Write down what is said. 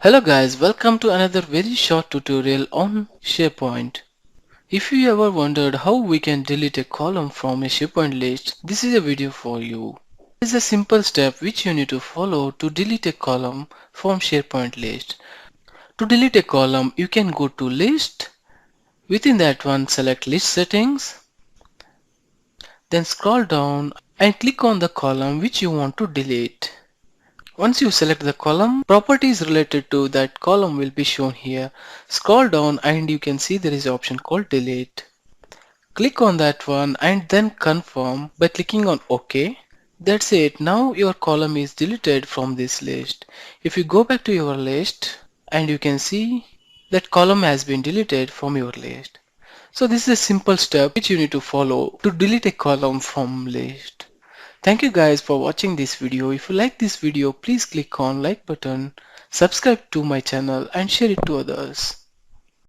Hello guys, welcome to another very short tutorial on SharePoint. If you ever wondered how we can delete a column from a SharePoint list, this is a video for you. There is a simple step which you need to follow to delete a column from SharePoint list. To delete a column, you can go to List, within that one select List Settings, then scroll down and click on the column which you want to delete. Once you select the column, properties related to that column will be shown here. Scroll down and you can see there is an option called delete. Click on that one and then confirm by clicking on OK. That's it. Now your column is deleted from this list. If you go back to your list and you can see that column has been deleted from your list. So this is a simple step which you need to follow to delete a column from list. Thank you guys for watching this video. If you like this video, please click on like button, subscribe to my channel and share it to others.